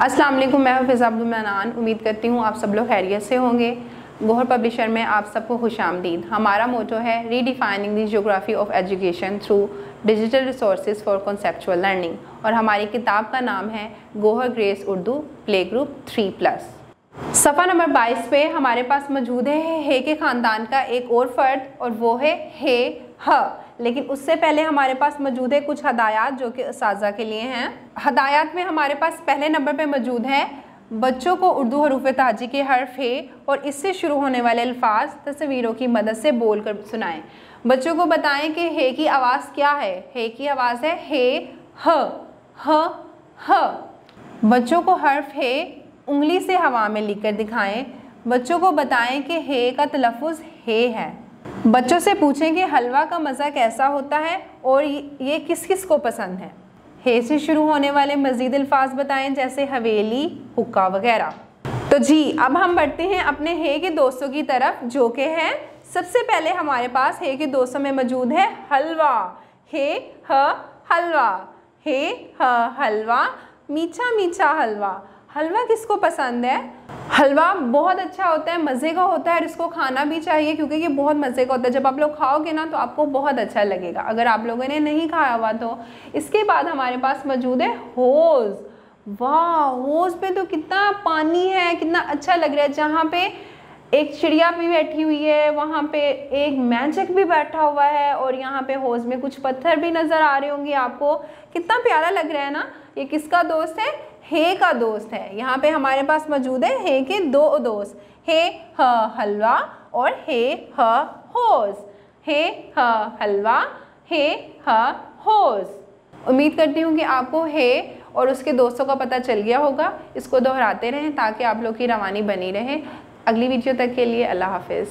अस्सलाम वालेकुम, मैं फिज़ा अब्दुल मनान। उम्मीद करती हूँ आप सब लोग खैरियत से होंगे। गोहर पब्लिशर में आप सबको खुशामदीद। हमारा मोटो है redefining the geography of education through digital resources for conceptual learning, और हमारी किताब का नाम है Gohar grace Urdu play group 3+। सफ़ा नंबर 22 पे हमारे पास मौजूद है हे के ख़ानदान का एक और फ़र्द, और वो है हे ह। लेकिन उससे पहले हमारे पास मौजूद है कुछ हदायत जो कि उस्ताज़ा के लिए हैं। हदायत में हमारे पास पहले नंबर पे मौजूद है बच्चों को उर्दू हरूफ ताजी के हर्फ हे और इससे शुरू होने वाले अल्फाज तस्वीरों की मदद से बोल कर सुनाएं। बच्चों को बताएं कि हे की आवाज़ क्या है। हे की आवाज़ है हे ह ह ह। बच्चों को हर्फ हे उंगली से हवा में लिखकर दिखाएं। बच्चों को बताएं कि हे का तलफ़ुज़ हे है। बच्चों से पूछें कि हलवा का मज़ा कैसा होता है और ये किस किस को पसंद है। हे से शुरू होने वाले मज़ीद अल्फाज बताएं, जैसे हवेली, हुक्का वगैरह। तो जी, अब हम बढ़ते हैं अपने हे के दोस्तों की तरफ, जो कि हैं सबसे पहले हमारे पास हे के दोस्तों में मौजूद है हलवा। हे ह हलवा, हे ह हलवा, मीठा मीठा हलवा। हलवा किसको पसंद है? हलवा बहुत अच्छा होता है, मज़े का होता है और इसको खाना भी चाहिए क्योंकि ये बहुत मज़े का होता है। जब आप लोग खाओगे ना तो आपको बहुत अच्छा लगेगा, अगर आप लोगों ने नहीं खाया हुआ तो। इसके बाद हमारे पास मौजूद है होज़। वाह, होज़ पे तो कितना पानी है, कितना अच्छा लग रहा है। जहाँ पे एक चिड़िया भी बैठी हुई है, वहाँ पे एक मैजिक भी बैठा हुआ है, और यहाँ पे होज़ में कुछ पत्थर भी नज़र आ रहे होंगे आपको। कितना प्यारा लग रहा है ना। ये किसका दोस्त है? हे का दोस्त है। यहाँ पे हमारे पास मौजूद है हे के दो दोस्त, हे ह हलवा और हे ह होज़। हे ह हलवा, हे ह होज़। उम्मीद करती हूँ कि आपको हे और उसके दोस्तों का पता चल गया होगा। इसको दोहराते रहें ताकि आप लोग की रवानी बनी रहे। अगली वीडियो तक के लिए अल्लाह हाफिज़।